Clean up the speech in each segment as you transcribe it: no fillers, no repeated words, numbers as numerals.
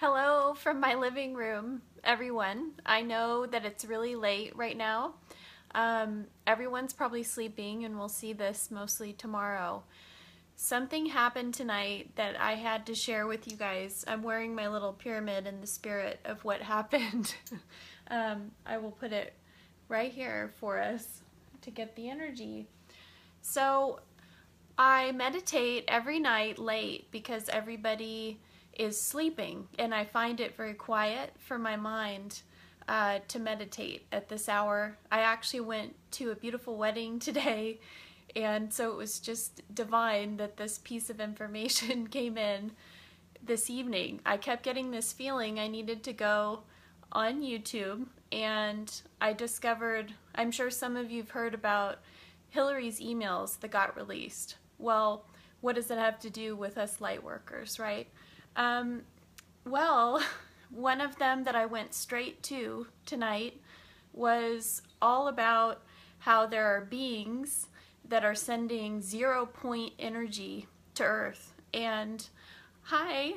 Hello from my living room, everyone. I know that it's really late right now. Everyone's probably sleeping, and we'll see this mostly tomorrow. Something happened tonight that I had to share with you guys. I'm wearing my little pyramid in the spirit of what happened. I will put it right here for us to get the energy. So I meditate every night late because everybody is sleeping, and I find it very quiet for my mind to meditate at this hour. I actually went to a beautiful wedding today, and so it was just divine that this piece of information came in this evening. I kept getting this feeling I needed to go on YouTube, and I discovered, I'm sure some of you've heard about Hillary's emails that got released. Well, what does it have to do with us light workers, right? Well, one of them that I went straight to tonight was all about how there are beings that are sending 0-point energy to Earth. And hi,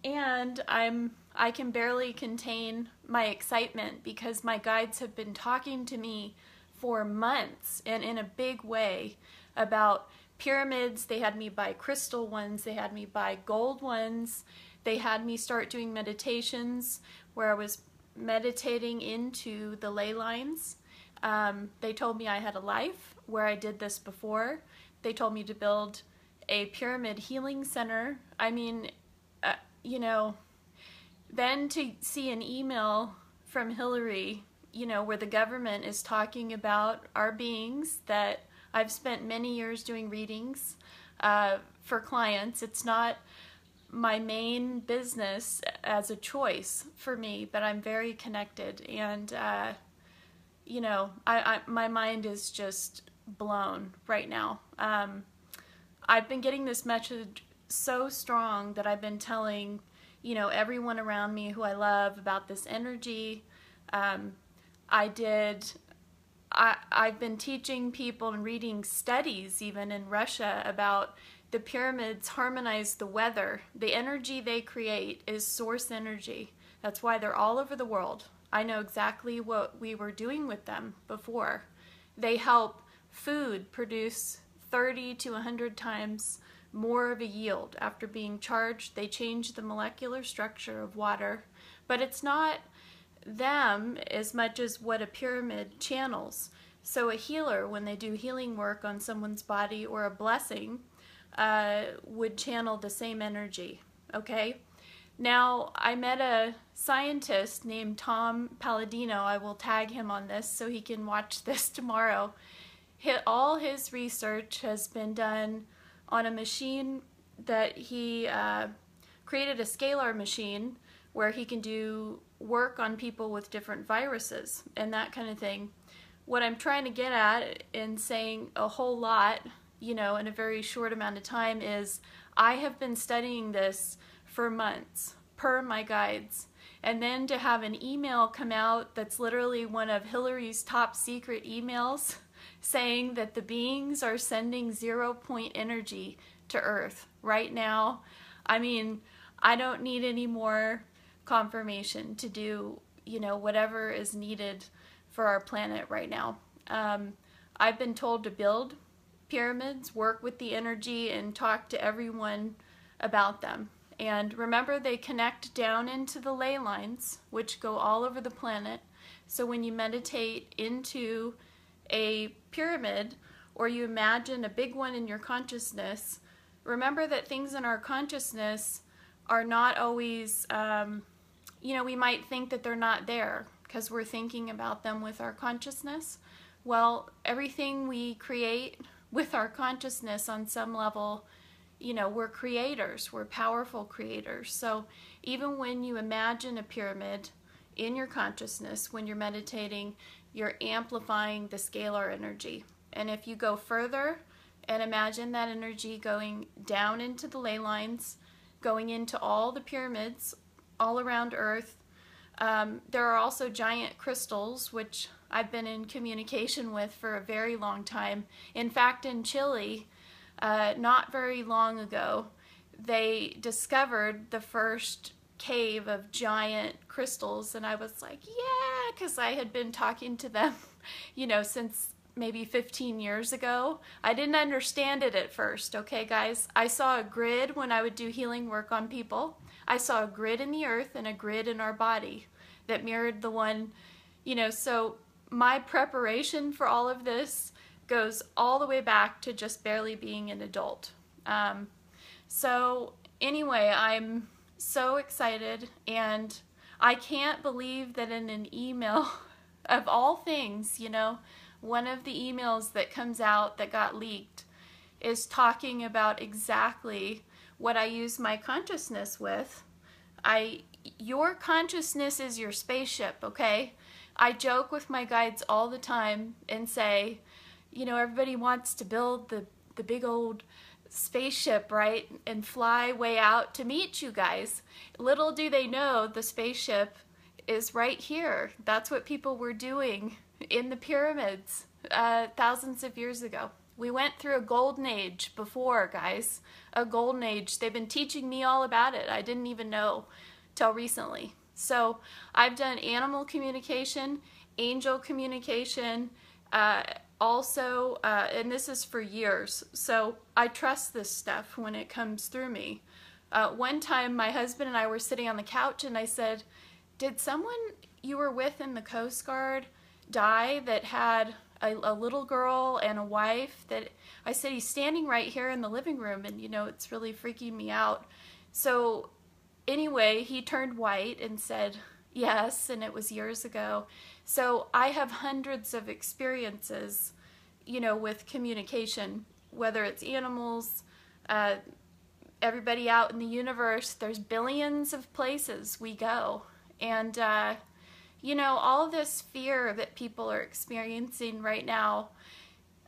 and I can barely contain my excitement because my guides have been talking to me for months and in a big way about pyramids. They had me buy crystal ones, they had me buy gold ones, they had me start doing meditations where I was meditating into the ley lines. They told me I had a life where I did this before. They told me to build a pyramid healing center. I mean, you know, then to see an email from Hillary, you know, where the government is talking about our beings that I've spent many years doing readings for clients. It's not my main business as a choice for me, but I'm very connected, and you know, my mind is just blown right now. I've been getting this message so strong that I've been telling, you know, everyone around me who I love about this energy. I've been teaching people and reading studies even in Russia about the pyramids harmonize the weather. The energy they create is source energy. That's why they're all over the world. I know exactly what we were doing with them before. They help food produce 30 to 100 times more of a yield after being charged. They change the molecular structure of water, but it's not them as much as what a pyramid channels. So a healer, when they do healing work on someone's body or a blessing, would channel the same energy, okay? Now, I met a scientist named Tom Palladino. I will tag him on this so he can watch this tomorrow. All his research has been done on a machine that he created, a Scalar machine, where he can do work on people with different viruses and that kind of thing. What I'm trying to get at in saying a whole lot, you know, in a very short amount of time is I have been studying this for months per my guides, and then to have an email come out that's literally one of Hillary's top secret emails saying that the beings are sending 0-point energy to Earth right now. I mean, I don't need any more confirmation to do, you know, whatever is needed for our planet right now. I've been told to build pyramids, work with the energy, and talk to everyone about them. And remember, they connect down into the ley lines, which go all over the planet. So when you meditate into a pyramid, or you imagine a big one in your consciousness, remember that things in our consciousness are not always, you know, we might think that they're not there because we're thinking about them with our consciousness. Well, everything we create with our consciousness on some level, you know, we're creators, we're powerful creators. So even when you imagine a pyramid in your consciousness, when you're meditating, you're amplifying the scalar energy. And if you go further and imagine that energy going down into the ley lines, going into all the pyramids all around Earth. There are also giant crystals, which I've been in communication with for a very long time. In fact, in Chile, not very long ago, they discovered the first cave of giant crystals, and I was like, yeah, because I had been talking to them, since maybe 15 years ago. I didn't understand it at first, okay, guys? I saw a grid when I would do healing work on people. I saw a grid in the earth and a grid in our body that mirrored the one, so my preparation for all of this goes all the way back to just barely being an adult. So anyway, I'm so excited, and I can't believe that in an email of all things, one of the emails that comes out that got leaked is talking about exactly what I use my consciousness with. Your consciousness is your spaceship, okay? I joke with my guides all the time and say, everybody wants to build the big old spaceship, right? And fly way out to meet you guys. Little do they know the spaceship is right here. That's what people were doing in the pyramids thousands of years ago. We went through a golden age before, guys. A golden age. They've been teaching me all about it. I didn't even know till recently. So I've done animal communication, angel communication, also, and this is for years. So I trust this stuff when it comes through me. One time my husband and I were sitting on the couch, and I said, did someone you were with in the Coast Guard die that had a little girl and a wife? That I said, he's standing right here in the living room, and it's really freaking me out. So anyway, he turned white and said yes, and it was years ago. So I have hundreds of experiences, with communication, whether it's animals, everybody out in the universe. There's billions of places we go. And, all this fear that people are experiencing right now,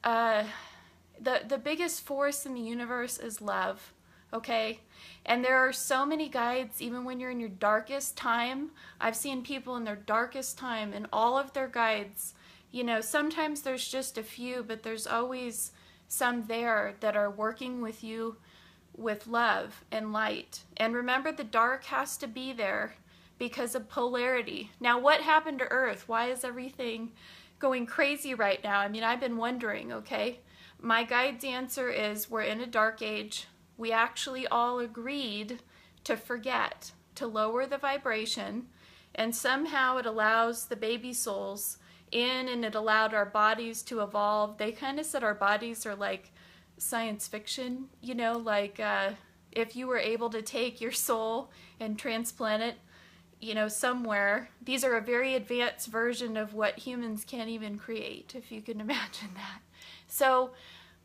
the biggest force in the universe is love, okay? And there are so many guides, even when you're in your darkest time. I've seen people in their darkest time, and all of their guides, sometimes there's just a few, but there's always some there that are working with you with love and light. And remember, the dark has to be there because of polarity. Now, what happened to Earth? Why is everything going crazy right now? I mean, I've been wondering, okay? My guide's answer is we're in a dark age. We actually all agreed to forget, to lower the vibration, and somehow it allows the baby souls in, and it allowed our bodies to evolve. They kind of said our bodies are like science fiction, like if you were able to take your soul and transplant it, somewhere. These are a very advanced version of what humans can't even create, if you can imagine that. So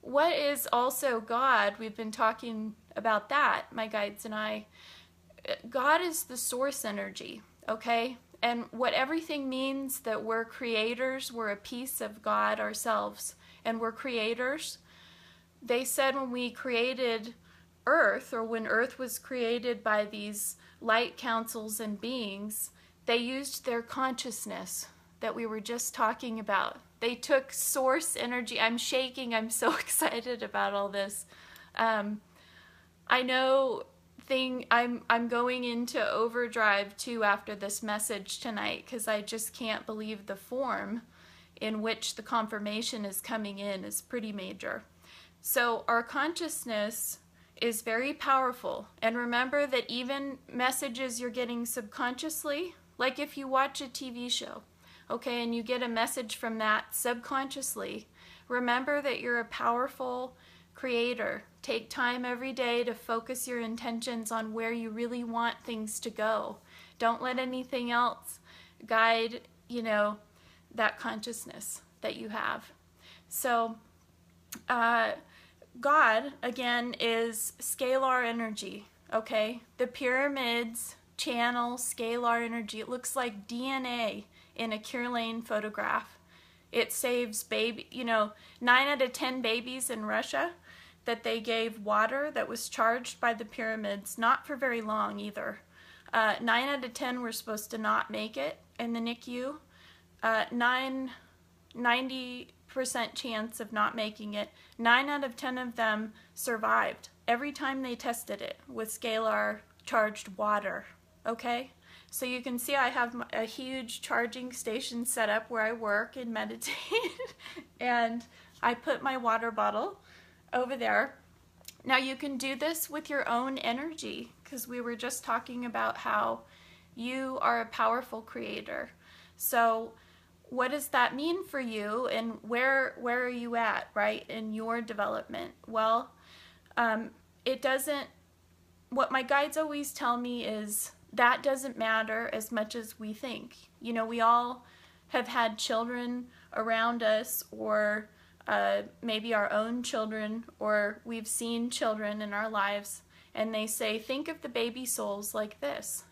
what is also God? We've been talking about that, my guides and I. God is the source energy, okay? And what everything means that we're creators, we're a piece of God ourselves, and we're creators. They said when we created Earth, or when Earth was created by these light councils and beings, they used their consciousness that we were just talking about. They took source energy. I'm shaking. I'm so excited about all this. I know I'm going into overdrive too after this message tonight, because I just can't believe the form in which the confirmation is coming in is pretty major. So our consciousness is very powerful. And remember that even messages you're getting subconsciously, like if you watch a TV show, okay, and you get a message from that subconsciously, remember that you're a powerful creator. Take time every day to focus your intentions on where you really want things to go. Don't let anything else guide, that consciousness that you have. So, God, again, is scalar energy, okay? The pyramids channel scalar energy. It looks like DNA in a Curlane photograph. It saves 9 out of 10 babies in Russia that they gave water that was charged by the pyramids, not for very long either. 9 out of 10 were supposed to not make it in the NICU. 90% chance of not making it. 9 out of 10 of them survived. every time they tested it with Scalar charged water, okay? So you can see I have a huge charging station set up where I work and meditate, and I put my water bottle over there. Now you can do this with your own energy, because we were just talking about how you are a powerful creator. So what does that mean for you, and where are you at, right, in your development? Well, it doesn't, what my guides always tell me is that doesn't matter as much as we think. You know, we all have had children around us, or maybe our own children, or we've seen children in our lives, and they say, think of the baby souls like this.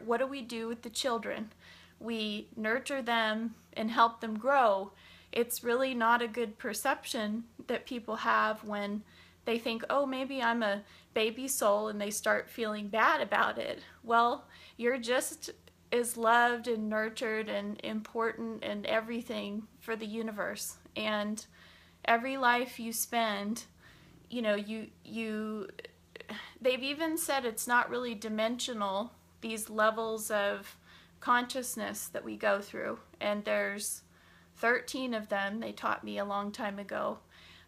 What do we do with the children? We nurture them and help them grow. It's really not a good perception that people have when they think, oh, maybe I'm a baby soul, and they start feeling bad about it. Well, you're just as loved and nurtured and important and everything for the universe. And every life you spend, you know, they've even said it's not really dimensional, these levels of consciousness that we go through. And there's 13 of them, they taught me a long time ago.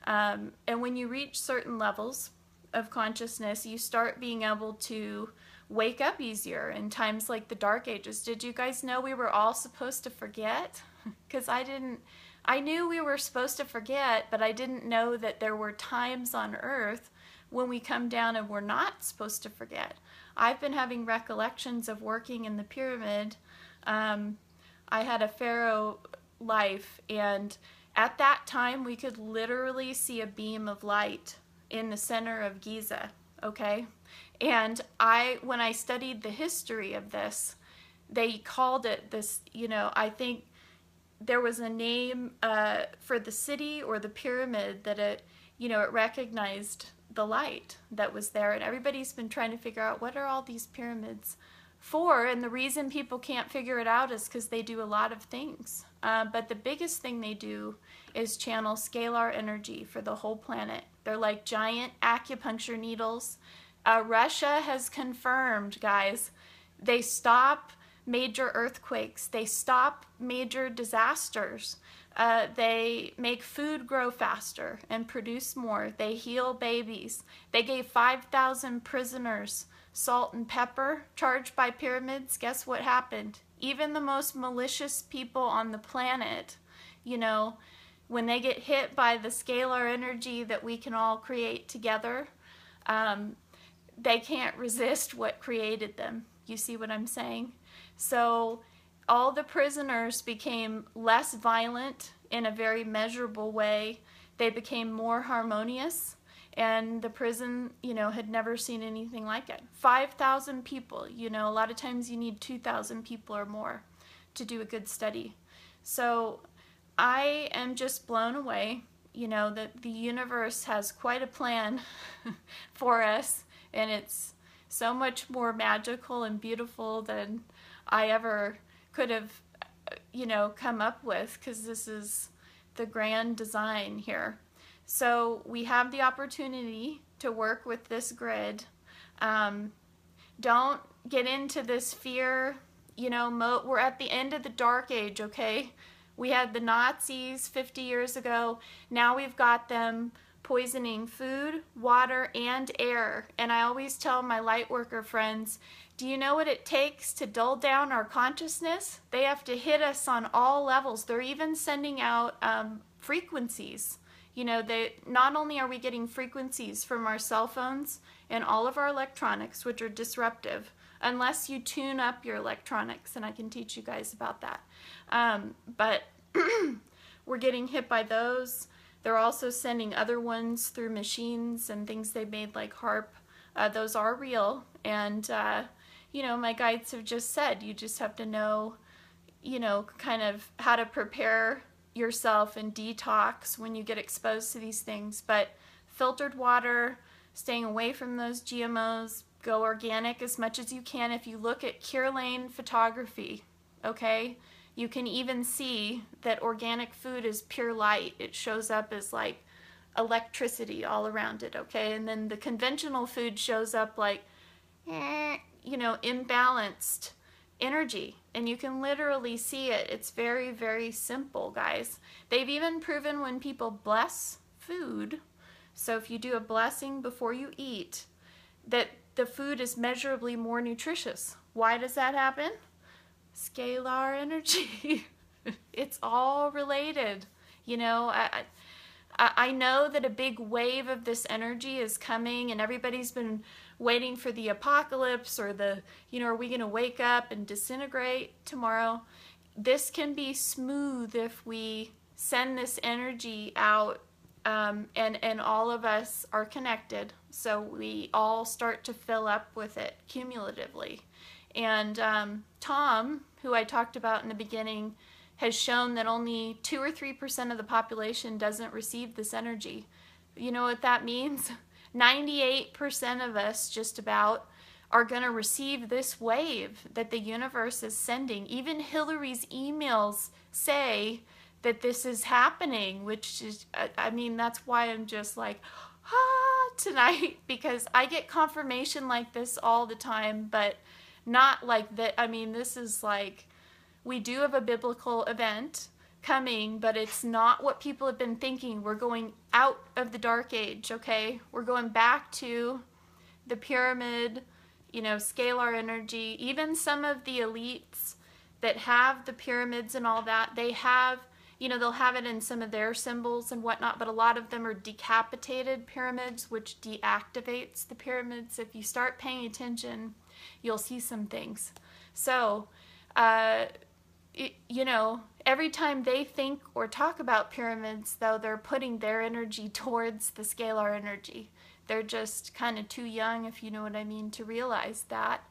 And when you reach certain levels of consciousness, you start being able to wake up easier in times like the Dark Ages. Did you guys know we were all supposed to forget? Because I knew we were supposed to forget, but I didn't know that there were times on Earth when we come down and we're not supposed to forget. I've been having recollections of working in the pyramid. I had a pharaoh life, and at that time we could literally see a beam of light in the center of Giza, okay? And when I studied the history of this, they called it this, you know, I think there was a name for the city or the pyramid that it recognized the light that was there. And everybody's been trying to figure out, what are all these pyramids for? And the reason people can't figure it out is because they do a lot of things. But the biggest thing they do is channel scalar energy for the whole planet. They're like giant acupuncture needles. Russia has confirmed, guys, they stop major earthquakes. They stop major disasters. They make food grow faster and produce more. They heal babies. They gave 5,000 prisoners salt and pepper charged by pyramids. Guess what happened? Even the most malicious people on the planet, you know, when they get hit by the scalar energy that we can all create together, they can't resist what created them. You see what I'm saying? So all the prisoners became less violent in a very measurable way. They became more harmonious, and the prison, you know, had never seen anything like it. 5,000 people, you know, a lot of times you need 2,000 people or more to do a good study. So I am just blown away, you know, that the universe has quite a plan for us, and it's so much more magical and beautiful than I ever could have, you know, come up with, because this is the grand design here. So we have the opportunity to work with this grid. Don't get into this fear, you know, we're at the end of the Dark Age, okay? We had the Nazis 50 years ago. Now we've got them poisoning food, water, and air. And I always tell my light worker friends, do you know what it takes to dull down our consciousness? They have to hit us on all levels. They're even sending out frequencies. You know, not only are we getting frequencies from our cell phones and all of our electronics, which are disruptive, unless you tune up your electronics, and I can teach you guys about that. But we're getting hit by those. They're also sending other ones through machines and things they made like HARP. Those are real, and you know, my guides have just said you just have to know, you know, kind of how to prepare yourself and detox when you get exposed to these things. But filtered water, staying away from those GMOs, go organic as much as you can. If you look at Cure Lane photography, okay, you can even see that organic food is pure light. It shows up as like electricity all around it, okay? And then the conventional food shows up like, you know, imbalanced energy. And you can literally see it. It's very, very simple, guys. They've even proven when people bless food, so if you do a blessing before you eat, that the food is measurably more nutritious. Why does that happen? Scalar energy. It's all related. You know, I know that a big wave of this energy is coming, and everybody's been waiting for the apocalypse, or the, you know, are we going to wake up and disintegrate tomorrow? This can be smooth if we send this energy out, and all of us are connected, so we all start to fill up with it cumulatively. And Tom, who I talked about in the beginning, has shown that only 2 or 3% of the population doesn't receive this energy. You know what that means? 98% of us, just about, are going to receive this wave that the universe is sending. Even Hillary's emails say that this is happening, which is, I mean, that's why I'm just like, tonight, because I get confirmation like this all the time, but not like that. I mean, this is like, we do have a biblical event coming, but it's not what people have been thinking. We're going out of the dark age, okay? We're going back to the pyramid, you know, scalar energy. Even some of the elites that have the pyramids and all that, they have, you know, they'll have it in some of their symbols and whatnot, but a lot of them are decapitated pyramids, which deactivates the pyramids. If you start paying attention, you'll see some things. So, you know, every time they think or talk about pyramids, though, they're putting their energy towards the scalar energy. They're just kind of too young, if you know what I mean, to realize that.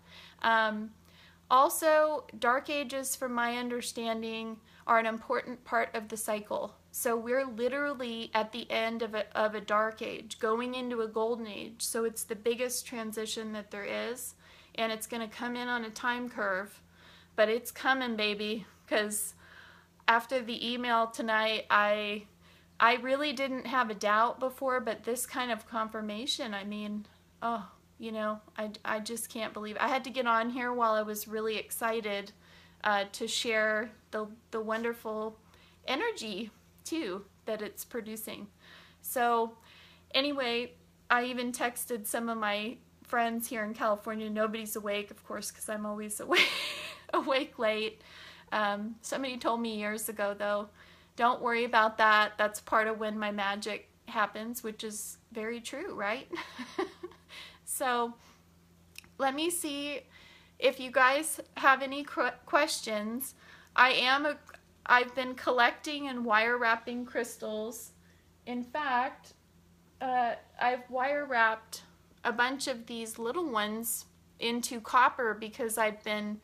Also, dark ages, from my understanding, are an important part of the cycle. So we're literally at the end of a dark age, going into a golden age. So it's the biggest transition that there is, and it's going to come in on a time curve. But it's coming, baby, because after the email tonight, I really didn't have a doubt before, but this kind of confirmation, I mean, oh, you know, I just can't believe it. I had to get on here while I was really excited to share the wonderful energy, too, that it's producing. So, anyway, I even texted some of my friends here in California. Nobody's awake, of course, because I'm always awake late. Somebody told me years ago, though, don't worry about that. That's part of when my magic happens, which is very true, right? So let me see if you guys have any questions. I've been collecting and wire wrapping crystals. In fact, I've wire wrapped a bunch of these little ones into copper because I've been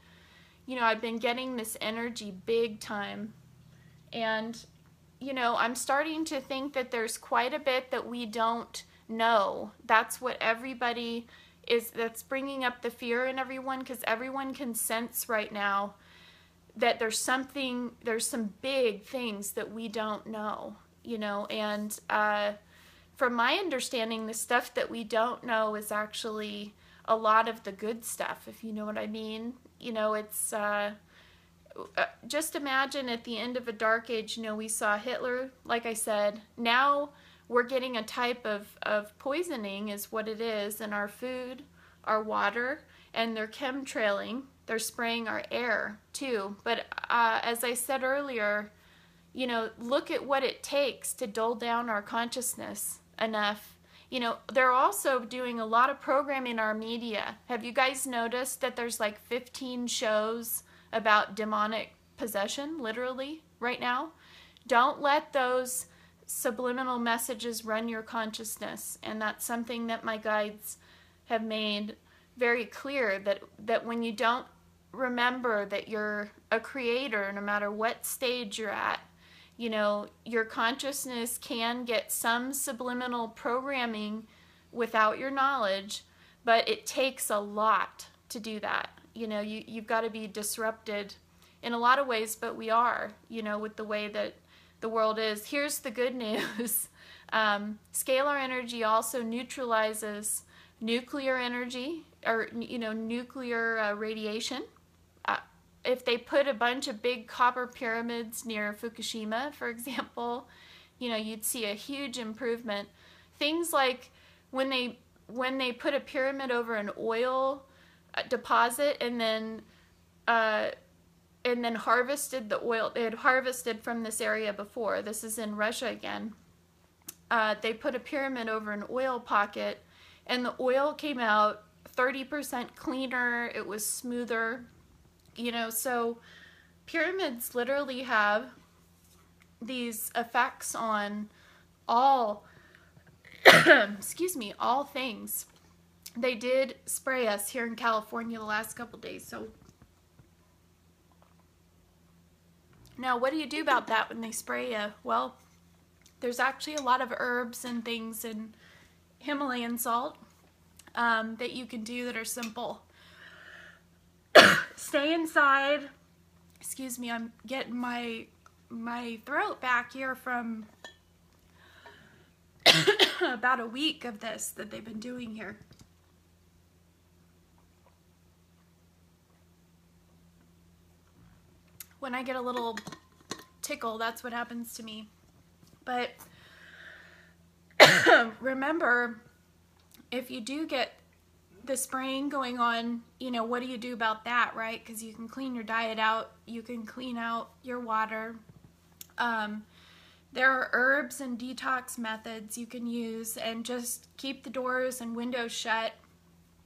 getting this energy big time. And, you know, I'm starting to think that there's quite a bit that we don't know. That's what everybody is, that's bringing up the fear in everyone, because everyone can sense right now that there's some big things that we don't know, you know. And from my understanding, the stuff that we don't know is actually a lot of the good stuff, if you know what I mean. You know, it's just imagine at the end of a dark age, you know, we saw Hitler, like I said. Now we're getting a type of poisoning is what it is in our food, our water, and they're chemtrailing. They're spraying our air too. But as I said earlier, you know, look at what it takes to dull down our consciousness enough. You know, they're also doing a lot of programming in our media. Have you guys noticed that there's like 15 shows about demonic possession, literally, right now? Don't let those subliminal messages run your consciousness. And that's something that my guides have made very clear, that when you don't remember that you're a creator, no matter what stage you're at, you know, your consciousness can get some subliminal programming without your knowledge, but it takes a lot to do that. You know, you've got to be disrupted in a lot of ways, but we are, you know, with the way that the world is. Here's the good news. Scalar energy also neutralizes nuclear energy, or nuclear radiation. If they put a bunch of big copper pyramids near Fukushima, for example, you'd see a huge improvement. Things like when they put a pyramid over an oil deposit and then harvested the oil. They had harvested from this area before. This is in Russia again. They put a pyramid over an oil pocket, and the oil came out 30% cleaner. It was smoother. So pyramids literally have these effects on all, excuse me, all things. They did spray us here in California the last couple days. So now what do you do about that when they spray you? Well, there's actually a lot of herbs and things in Himalayan salt that you can do that are simple. Stay inside. Excuse me, I'm getting my throat back here from about a week of this that they've been doing here. When I get a little tickle, that's what happens to me. But remember, if you do get the spraying going on, what do you do about that, right? Because you can clean your diet out, you can clean out your water. There are herbs and detox methods you can use, and just keep the doors and windows shut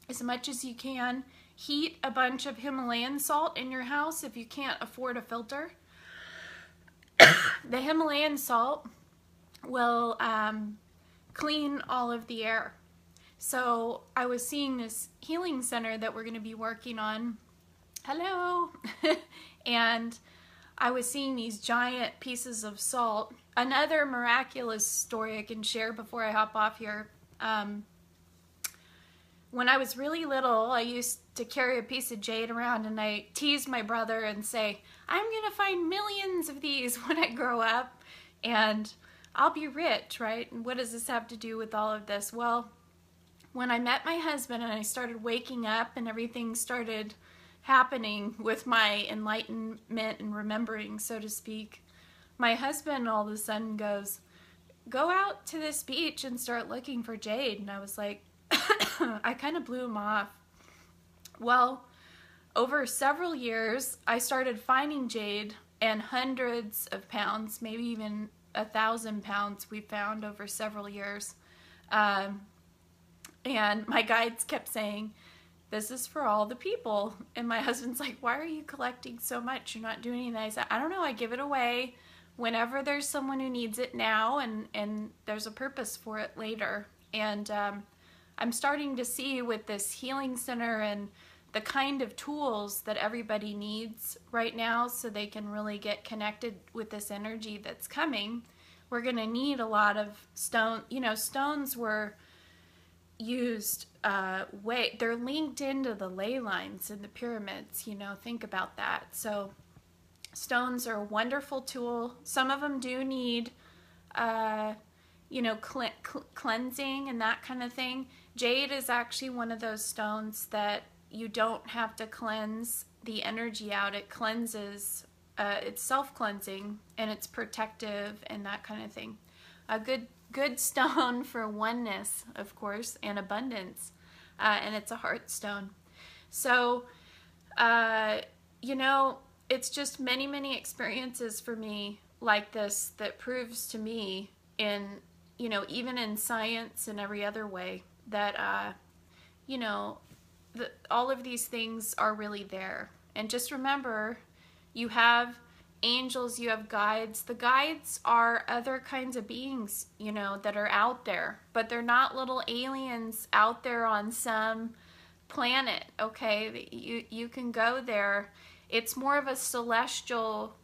as much as you can. Heat a bunch of Himalayan salt in your house if you can't afford a filter. The Himalayan salt will clean all of the air. So I was seeing this healing center that we're going to be working on. Hello! And I was seeing these giant pieces of salt. Another miraculous story I can share before I hop off here. When I was really little, I used to carry a piece of jade around, and I teased my brother and say, I'm going to find millions of these when I grow up, and I'll be rich, right? And what does this have to do with all of this? Well, when I met my husband and I started waking up and everything started happening with my enlightenment and remembering, so to speak, my husband all of a sudden goes, go out to this beach and start looking for jade. And I was like, I kind of blew him off. Well, over several years, I started finding jade, and hundreds of pounds, maybe even 1,000 pounds we found over several years. And my guides kept saying, this is for all the people. And my husband's like, why are you collecting so much? You're not doing anything. I said, I don't know. I give it away whenever there's someone who needs it now, and there's a purpose for it later. And I'm starting to see with this healing center and the kind of tools that everybody needs right now so they can really get connected with this energy that's coming. We're going to need a lot of stone. Stones were used they're linked into the ley lines in the pyramids. Think about that. So stones are a wonderful tool. Some of them do need cleansing and that kind of thing. Jade is actually one of those stones that you don't have to cleanse the energy out. It cleanses, it's self-cleansing, and it's protective and that kind of thing. A good stone for oneness, of course, and abundance, and it's a heart stone. So, it's just many experiences for me like this that proves to me even in science and every other way that, all of these things are really there. And just remember, you have angels, you have guides. The guides are other kinds of beings, that are out there, but they're not little aliens out there on some planet, okay? You can go there. It's more of a celestial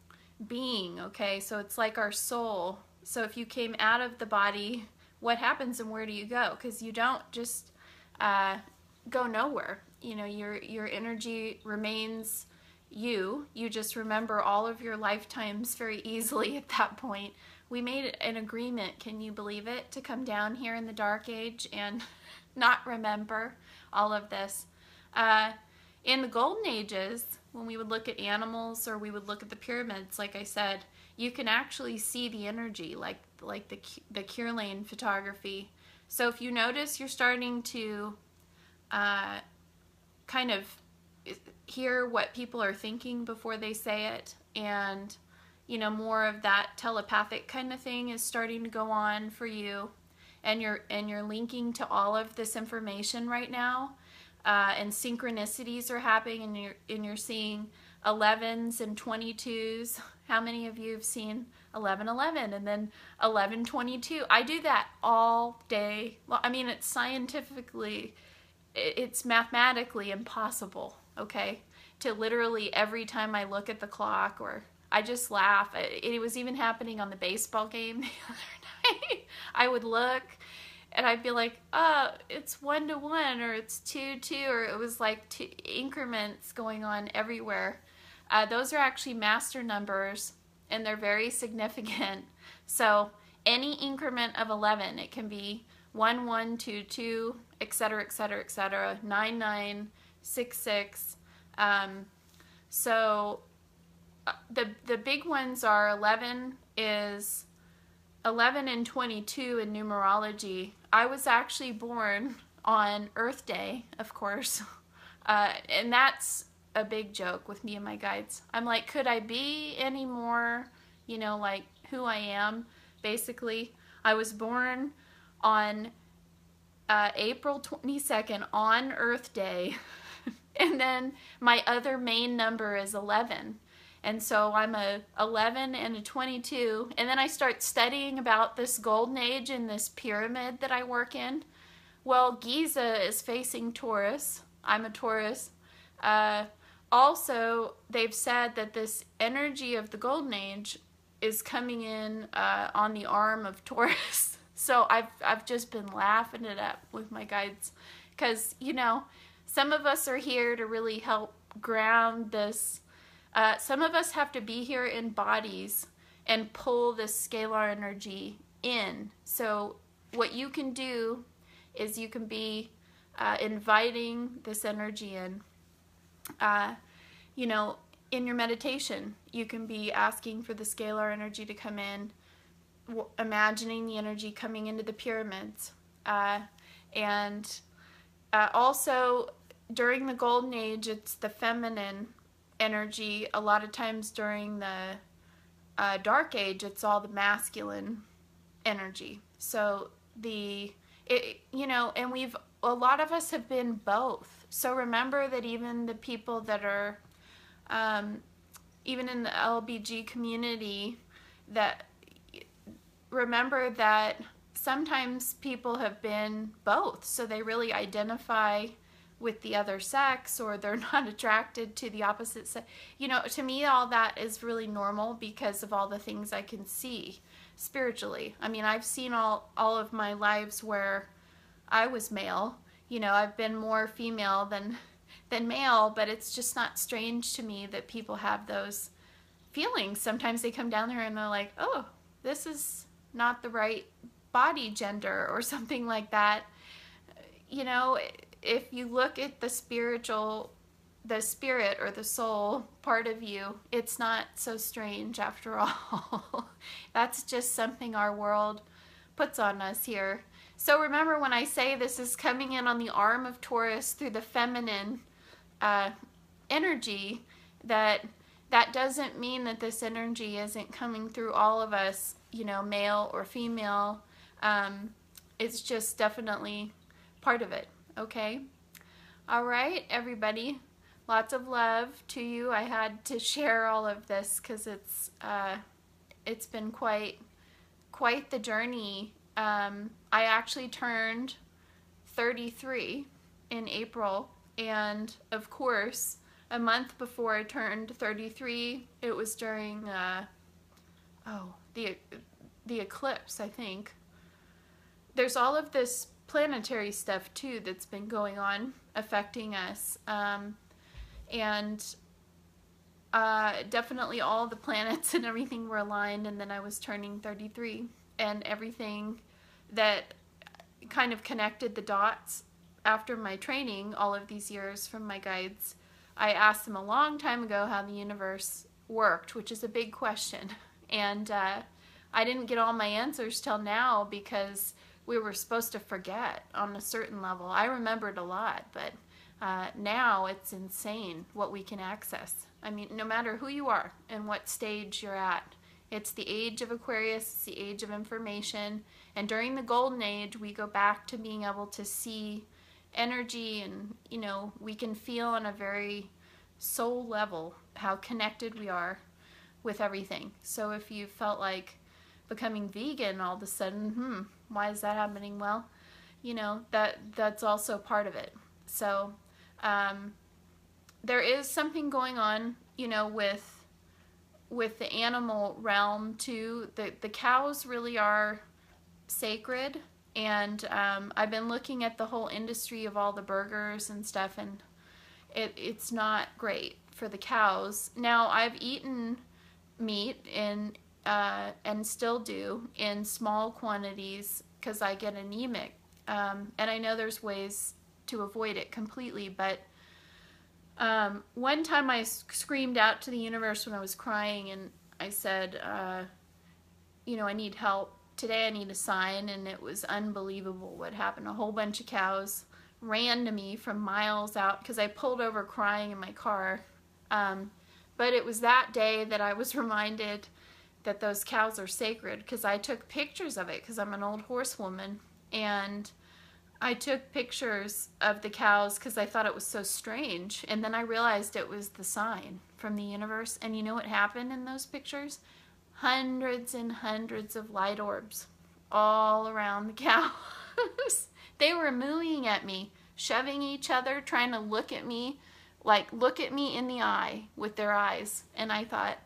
being, okay? So it's like our soul. So if you came out of the body, what happens and where do you go? Because you don't just go nowhere. Your energy remains you. You just remember all of your lifetimes very easily at that point we made an agreement, can you believe it, to come down here in the Dark Age and not remember all of this. In the Golden Ages, when we would look at animals or we would look at the pyramids, like I said, you can actually see the energy, like the Curlane photography. So if you notice, you're starting to kind of hear what people are thinking before they say it, and you know, more of that telepathic kind of thing is starting to go on for you, and you're linking to all of this information right now, and synchronicities are happening, and you're seeing 11s and 22s. How many of you have seen 1111 and then 1122? I do that all day. Well, I mean, it's scientifically, it's mathematically impossible, okay, to literally every time I look at the clock, or I just laugh. It was even happening on the baseball game the other night. I would look and I'd be like, oh, it's 1-1 or it's 2-2, or it was like two increments going on everywhere. Those are actually master numbers, and they're very significant. So any increment of 11, it can be 1, 1, 2, 2, etc., etc., etc., 9, 9, 6, 6. So the big ones are 11 is 11 and 22 in numerology. I was actually born on Earth Day, of course, and that's a big joke with me and my guides. I'm like, could I be any more, you know, like who I am? Basically, I was born on April 22nd on Earth Day, and then my other main number is 11. And so I'm a 11 and a 22, and then I start studying about this golden age and this pyramid that I work in. Well, Giza is facing Taurus. I'm a Taurus. Also, they've said that this energy of the golden age is coming in on the arm of Taurus. So I've just been laughing it up with my guides, because, you know, some of us are here to really help ground this. Some of us have to be here in bodies and pull this scalar energy in. So what you can do is you can be inviting this energy in. You know, in your meditation, you can be asking for the scalar energy to come in, imagining the energy coming into the pyramids. And also, during the Golden Age, it's the feminine energy. A lot of times during the Dark Age, it's all the masculine energy. So you know, and a lot of us have been both. So remember that even the people that are, even in the LBG community, that remember that sometimes people have been both. So they really identify with the other sex, or they're not attracted to the opposite sex. You know, to me, all that is really normal because of all the things I can see spiritually. I mean, I've seen all of my lives where I was male. You know, I've been more female than male, but it's just not strange to me that people have those feelings. Sometimes they come down there and they're like, oh, this is not the right body gender or something like that. You know, if you look at the spirit or the soul part of you, it's not so strange after all. That's just something our world puts on us here. So remember, when I say this is coming in on the arm of Taurus through the feminine energy, that doesn't mean that this energy isn't coming through all of us, you know, male or female. It's just definitely part of it. Okay? All right, everybody. Lots of love to you. I had to share all of this because it's been quite the journey. I actually turned 33 in April, and of course, a month before I turned 33, it was during the eclipse, I think. There's all of this planetary stuff too that's been going on affecting us, and definitely all the planets and everything were aligned, and then I was turning 33, and everything that kind of connected the dots after my training all of these years from my guides. I asked them a long time ago how the universe worked, which is a big question, and I didn't get all my answers till now because we were supposed to forget on a certain level. I remembered a lot, but now it's insane what we can access. I mean, no matter who you are and what stage you're at, it's the age of Aquarius, it's the age of information, and during the golden age, we go back to being able to see energy, and, you know, we can feel on a very soul level how connected we are with everything. So if you felt like becoming vegan all of a sudden, why is that happening? Well, you know, that's also part of it. So there is something going on, you know, with the animal realm too. The cows really are sacred, and I've been looking at the whole industry of all the burgers and stuff, and it's not great for the cows. Now, I've eaten meat and still do in small quantities because I get anemic, and I know there's ways to avoid it completely, but one time I screamed out to the universe when I was crying, and I said, you know, I need help. Today I need a sign, and it was unbelievable what happened. A whole bunch of cows ran to me from miles out because I pulled over crying in my car. But it was that day that I was reminded that those cows are sacred, because I took pictures of it because I'm an old horsewoman, and I took pictures of the cows because I thought it was so strange, and then I realized it was the sign from the universe. And you know what happened in those pictures? Hundreds and hundreds of light orbs all around the cows. They were mooing at me, shoving each other, trying to look at me, like look at me in the eye with their eyes. And I thought,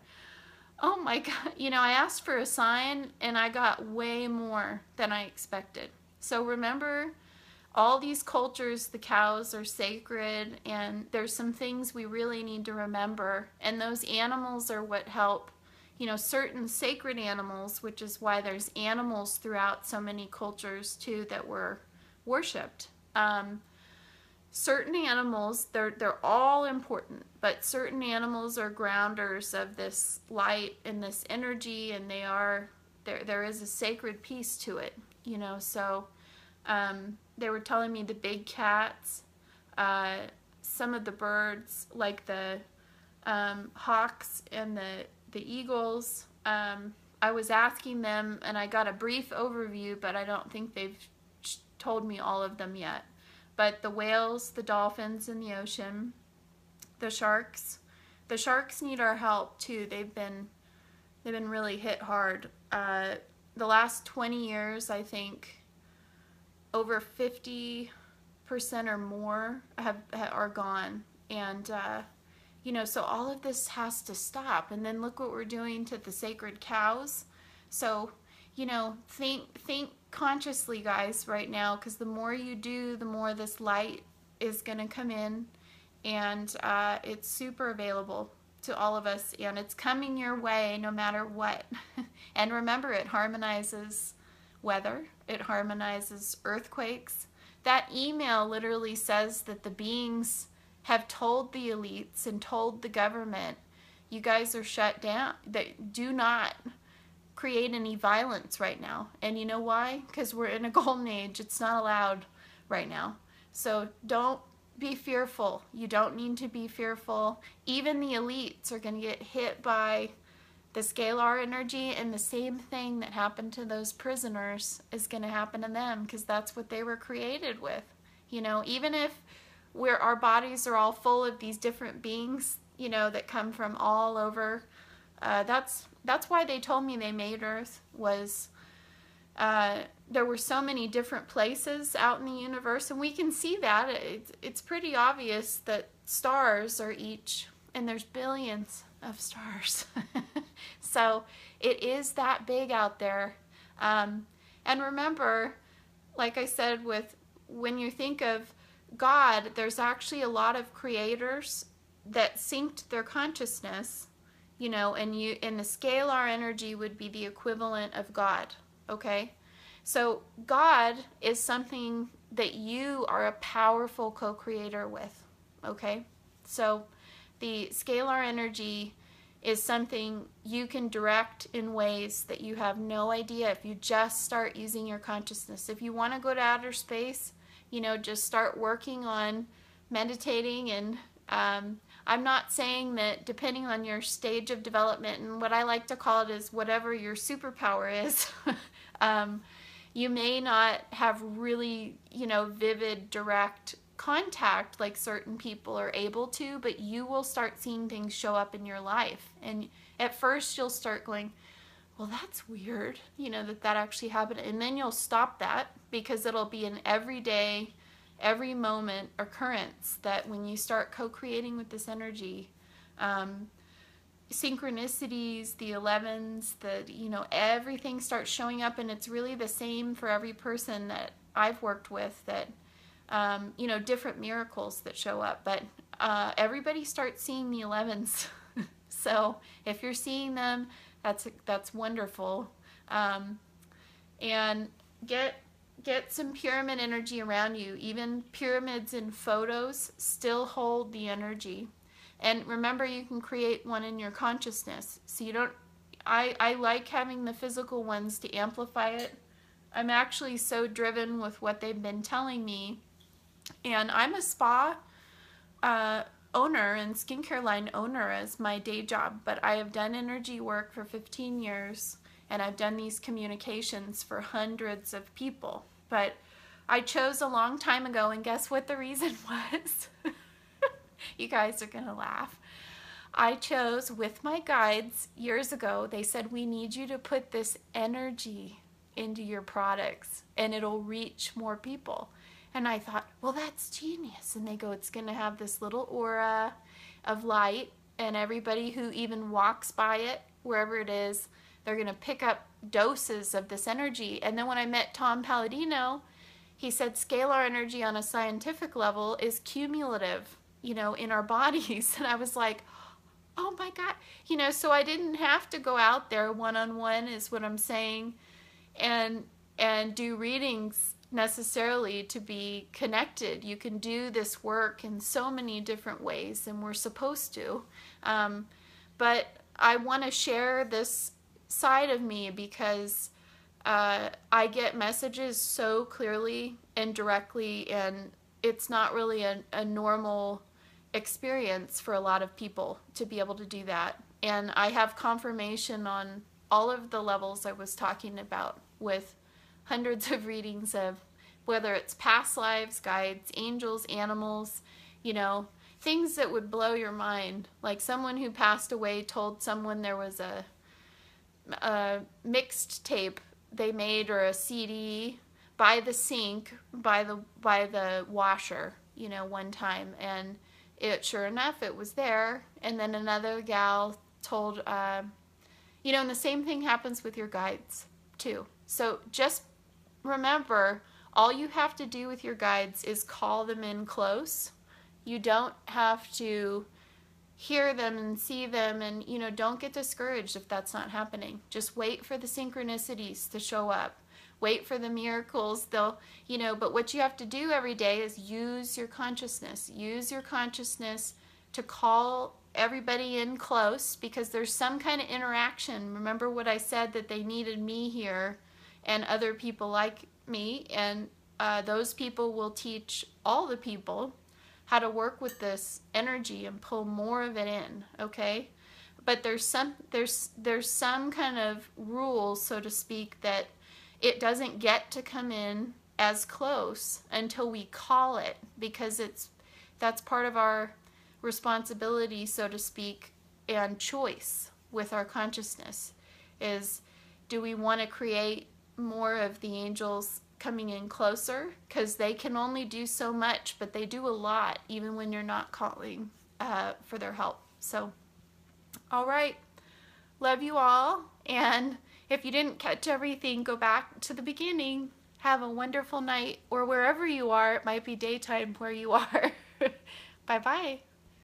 oh my God, you know, I asked for a sign and I got way more than I expected. So remember, all these cultures, the cows are sacred, and there's some things we really need to remember. And those animals are what help, you know, certain sacred animals, which is why there's animals throughout so many cultures too that were worshipped. Certain animals, they're all important, but certain animals are grounders of this light and this energy, and they are, there is a sacred piece to it, you know. So they were telling me the big cats, some of the birds, like the hawks and the eagles. I was asking them, and I got a brief overview, but I don't think they've told me all of them yet. But the whales, the dolphins in the ocean, the sharks need our help too. They've been really hit hard. The last 20 years, I think, over 50% or more are gone, and you know, so all of this has to stop. And then look what we're doing to the sacred cows. So, you know, think consciously, guys, right now, because the more you do, the more this light is going to come in, and it's super available to all of us, and it's coming your way no matter what. And remember, it harmonizes weather, it harmonizes earthquakes. That email literally says that the beings have told the elites and told the government, you guys are shut down, that do not create any violence right now. And you know why? Because we're in a golden age. It's not allowed right now. So don't be fearful. You don't need to be fearful. Even the elites are going to get hit by the scalar energy, and the same thing that happened to those prisoners is going to happen to them, because that's what they were created with. You know, even if our bodies are all full of these different beings, you know, that come from all over, that's why they told me they made Earth, was there were so many different places out in the universe, and we can see that. It's pretty obvious that stars are each, and there's billions of stars. So it is that big out there. And remember, like I said, when you think of God, there's actually a lot of creators that synced their consciousness, you know, and the scalar energy would be the equivalent of God, okay? So God is something that you are a powerful co-creator with, okay? So the scalar energy is something you can direct in ways that you have no idea if you just start using your consciousness. If you want to go to outer space, you know, just start working on meditating. And I'm not saying that depending on your stage of development, and what I like to call it is whatever your superpower is, you may not have really, you know, vivid, direct contact like certain people are able to, but you will start seeing things show up in your life. And at first you'll start going, well, that's weird, you know, that actually happened. And then you'll stop that, because it'll be an everyday, every moment occurrence that when you start co-creating with this energy, synchronicities, the 11s, you know, everything starts showing up. And it's really the same for every person that I've worked with, that you know, different miracles that show up, but everybody starts seeing the 11s. So if you're seeing them, that's wonderful. And get some pyramid energy around you. Even pyramids in photos still hold the energy. And remember, you can create one in your consciousness. So you don't, I like having the physical ones to amplify it. I'm actually so driven with what they've been telling me. And I'm a spa owner and skincare line owner as my day job, but I have done energy work for 15 years, and I've done these communications for hundreds of people. But I chose a long time ago, and guess what the reason was? You guys are gonna laugh. I chose with my guides years ago, they said, we need you to put this energy into your products and it'll reach more people. And I thought, well, that's genius. And they go, it's going to have this little aura of light, and everybody who even walks by it, wherever it is, they're going to pick up doses of this energy. And then when I met Tom Palladino, he said scalar energy on a scientific level is cumulative, you know, in our bodies. And I was like, oh my God, you know, so I didn't have to go out there one-on-one, is what I'm saying, and do readings necessarily to be connected. You can do this work in so many different ways, and we're supposed to. But I want to share this side of me because I get messages so clearly and directly, and it's not really a normal experience for a lot of people to be able to do that. And I have confirmation on all of the levels I was talking about, with hundreds of readings of whether it's past lives, guides, angels, animals, you know, things that would blow your mind. Like someone who passed away told someone there was a mixed tape they made, or a CD, by the sink, by the washer, you know, one time, and it, sure enough, it was there. And then another gal told, you know, and the same thing happens with your guides too. So just remember, all you have to do with your guides is call them in close. You don't have to hear them and see them, and, you know, don't get discouraged if that's not happening. Just wait for the synchronicities to show up. Wait for the miracles. They'll, you know, but what you have to do every day is use your consciousness. Use your consciousness to call everybody in close, because there's some kind of interaction. Remember what I said, that they needed me here and other people like me, and those people will teach all the people how to work with this energy and pull more of it in, okay? But there's some kind of rule, so to speak, that it doesn't get to come in as close until we call it, because that's part of our responsibility, so to speak, and choice with our consciousness is, do we want to create more of the angels coming in closer? Because they can only do so much, but they do a lot even when you're not calling for their help. So, all right, love you all, and if you didn't catch everything, go back to the beginning. Have a wonderful night, or wherever you are. It might be daytime where you are. Bye-bye.